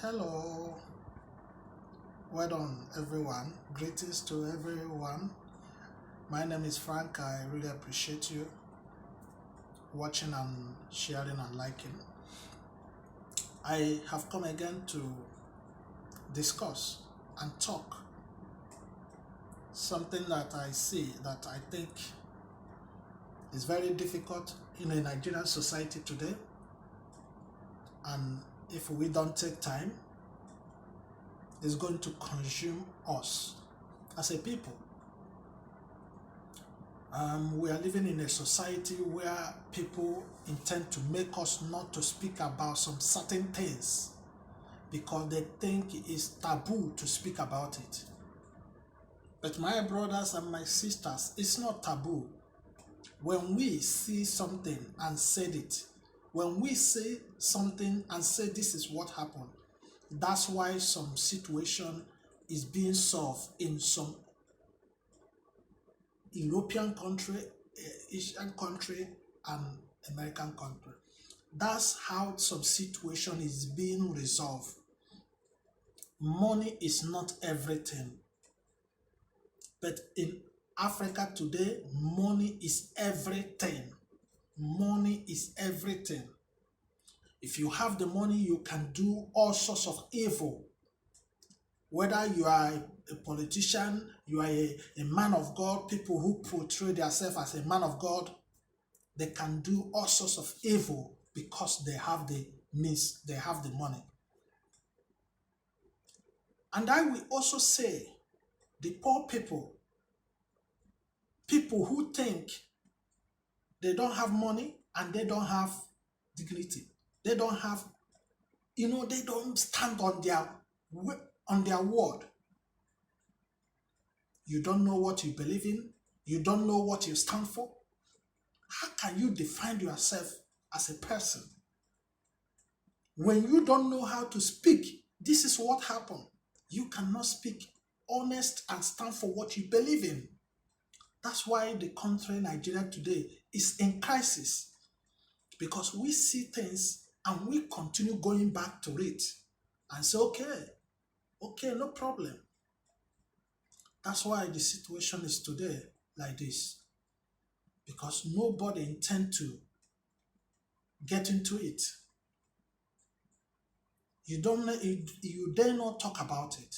Hello, well done everyone. Greetings to everyone. My name is Frank. I really appreciate you watching and sharing and liking. I have come again to discuss and talk something that I see that I think is very difficult in a Nigerian society today, and if we don't take time, it's going to consume us as a people. We are living in a society where people intend to make us not to speak about some certain things because they think it is taboo to speak about it. But my brothers and my sisters, it's not taboo. When we see something and said it, when we say something and say this is what happened, that's why some situation is being solved in some European country, Asian country, and American country. That's how some situation is being resolved. Money is not everything. But in Africa today, money is everything. Money is everything. If you have the money, you can do all sorts of evil. Whether you are a politician, you are a man of God, people who portray themselves as a man of God, they can do all sorts of evil because they have the means, they have the money. And I will also say the poor people, people who think they don't have money and they don't have dignity, they don't have, they don't stand on their word. You don't know what you believe in, you don't know what you stand for. How can you define yourself as a person when you don't know how to speak? This is what happened. You cannot speak honest and stand for what you believe in. That's why the country Nigeria today is in crisis, because we see things and we continue going back to it and say, okay, no problem. That's why the situation is today like this, because nobody intend to get into it. You dare not talk about it.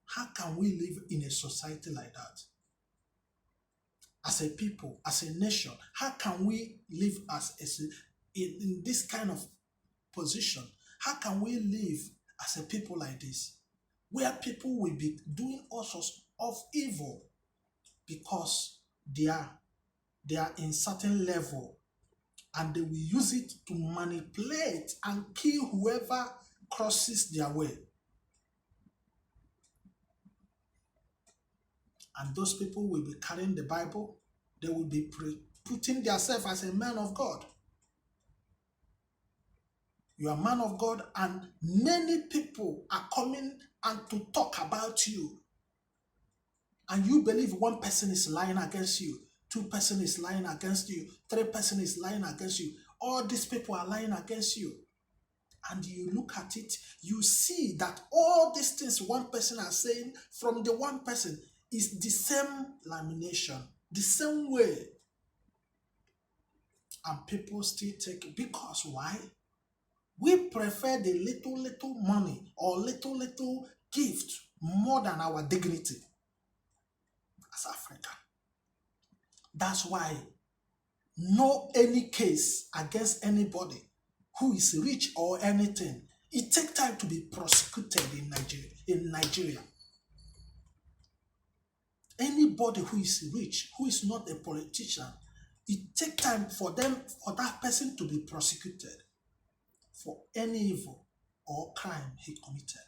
How can we live in a society like that? As a people, as a nation, how can we live in this kind of position? How can we live as a people like this, where people will be doing all sorts of evil because they are in certain level, and they will use it to manipulate and kill whoever crosses their way? And those people will be carrying the Bible. They will be putting themselves as a man of God. You are a man of God, and many people are coming and to talk about you. And you believe one person is lying against you, two person is lying against you, three person is lying against you. All these people are lying against you. And you look at it, you see that all these things one person is saying from the one person is the same lamination, the same way. And people still take it. Because why? We prefer the little money or little gift more than our dignity as Africa. That's why no any case against anybody who is rich or anything, it takes time to be prosecuted in Nigeria. Anybody who is rich, who is not a politician, it takes time for that person to be prosecuted for any evil or crime he committed.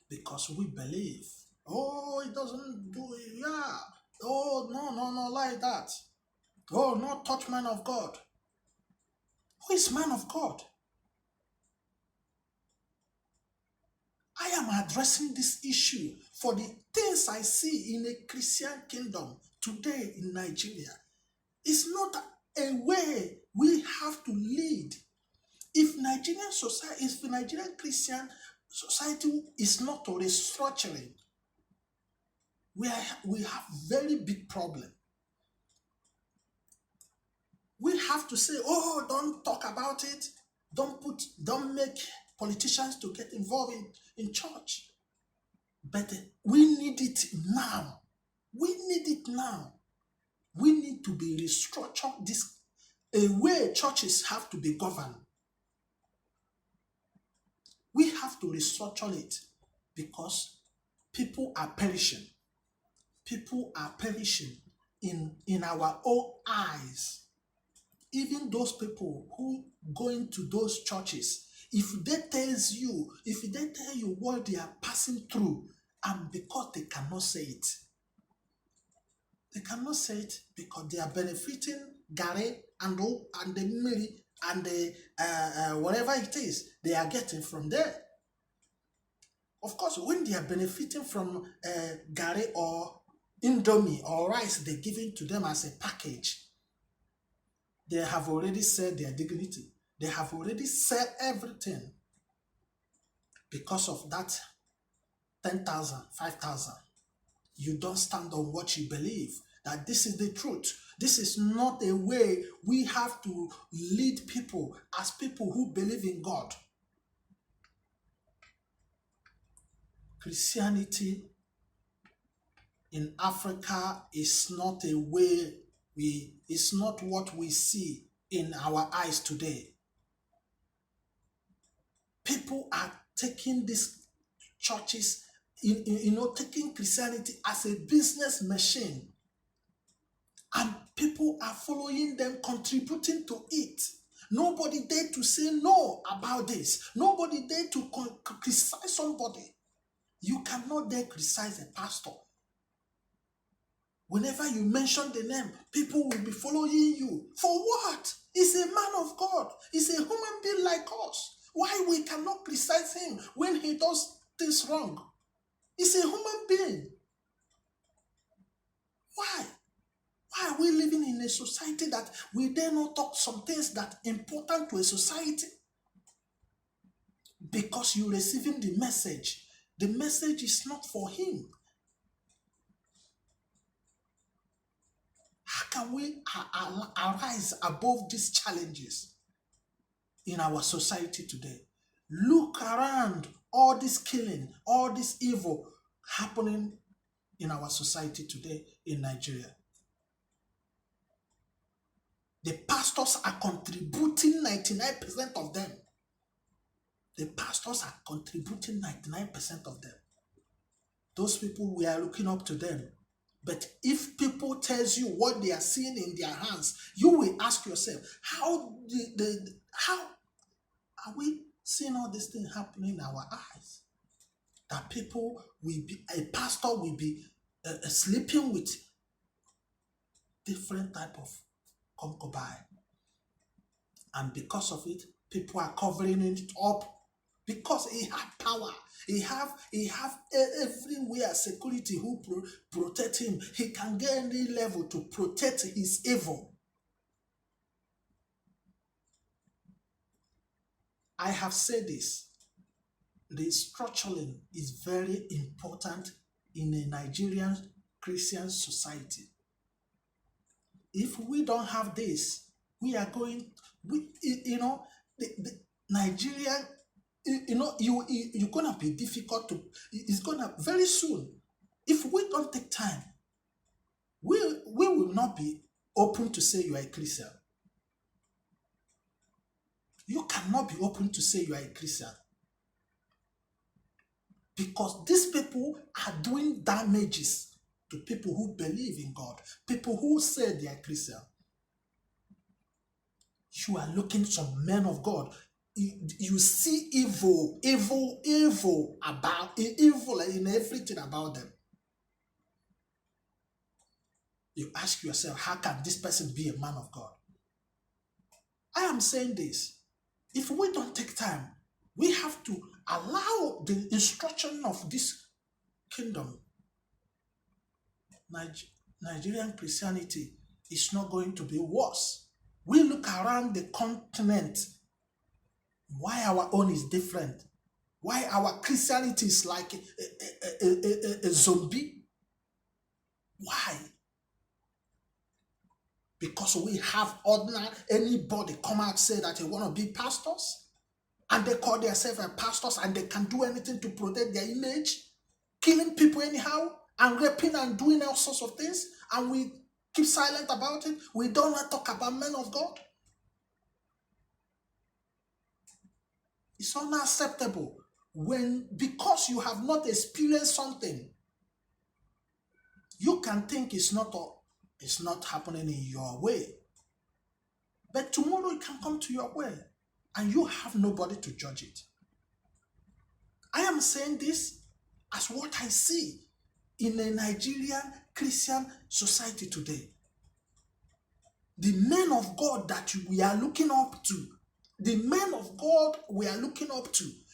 Because we believe, it doesn't do it, yeah. No, like that. Not touch man of God. Who is man of God? I am addressing this issue for the things I see in a Christian kingdom today in Nigeria. It's not a way we have to lead. if Nigerian Christian society is not restructuring, we have very big problem. We have to say, oh, don't talk about it. Don't make politicians to get involved in church. But we need it now. We need it now. We need to be restructured this a way churches have to be governed. We have to restructure it because people are perishing. People are perishing in our own eyes. Even those people who go into those churches, if they tell you what they are passing through, and because they cannot say it, because they are benefiting Gary and the Mary and the whatever it is they are getting from there. Of course, when they are benefiting from Gary or Indomie or rice they're giving to them as a package, they have already said their dignity. They have already said everything. Because of that 10,000, 5,000, you don't stand on what you believe, that this is the truth. This is not a way we have to lead people as people who believe in God. Christianity in Africa is not a way it's not what we see in our eyes today. People are taking these churches, taking Christianity as a business machine. And people are following them, contributing to it. Nobody dare to say no about this. Nobody dare to criticize somebody. You cannot dare criticize a pastor. Whenever you mention the name, people will be following you. For what? He's a man of God. He's a human being like us. Why we cannot criticize him when he does things wrong? He's a human being. Why? Why are we living in a society that we dare not talk some things that are important to a society? Because you're receiving the message. The message is not for him. How can we arise above these challenges in our society today? Look around all this killing, all this evil happening in our society today in Nigeria. The pastors are contributing 99% of them. The pastors are contributing 99% of them. Those people, we are looking up to them. But if people tells you what they are seeing in their hands, you will ask yourself, how are we seeing all this thing happening in our eyes? That people will be, a pastor will be sleeping with different type of concubine. And because of it, people are covering it up because he have power. He have everywhere security who protect him. He can get any level to protect his evil. I have said this. Restructuring is very important in a Nigerian Christian society. If we don't have this, we are going, the Nigerian, you're gonna be difficult to. It's gonna very soon. If we don't take time, we will not be open to say you are a Christian. You cannot be open to say you are a Christian because these people are doing damages to people who believe in God, people who say they are Christian. You are looking some men of God. You see evil in everything about them. You ask yourself, how can this person be a man of God? I am saying this. If we don't take time, we have to allow the instruction of this kingdom. Nigerian Christianity is not going to be worse. We look around the continent. Why our own is different? Why our Christianity is like a zombie? Why? Because we have ordinary, anybody come out say that they want to be pastors, and they call themselves pastors, and they can do anything to protect their image, killing people anyhow, and raping and doing all sorts of things, and we keep silent about it. We don't want to talk about men of God. It's unacceptable because you have not experienced something, you can think it's not happening in your way. But tomorrow it can come to your way, and you have nobody to judge it. I am saying this as what I see in a Nigerian Christian society today. The men of God that we are looking up to,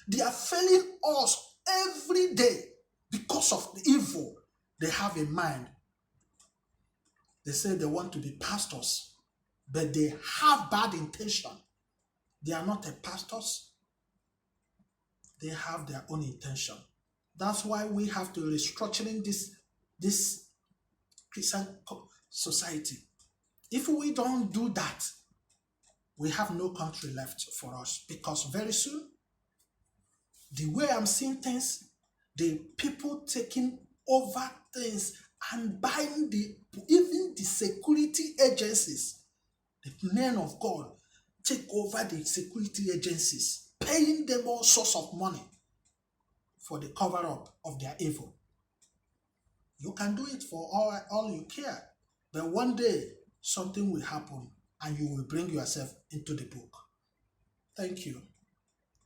they are failing us every day because of the evil they have in mind. They say they want to be pastors, but they have bad intention. They are not pastors. They have their own intention. That's why we have to restructuring this Christian society. If we don't do that, we have no country left for us, because very soon, the way I'm seeing things, the people taking over things and buying even the security agencies, the men of God take over the security agencies, paying them all sorts of money for the cover-up of their evil. You can do it for all you care, but one day something will happen and you will bring yourself into the book. Thank you.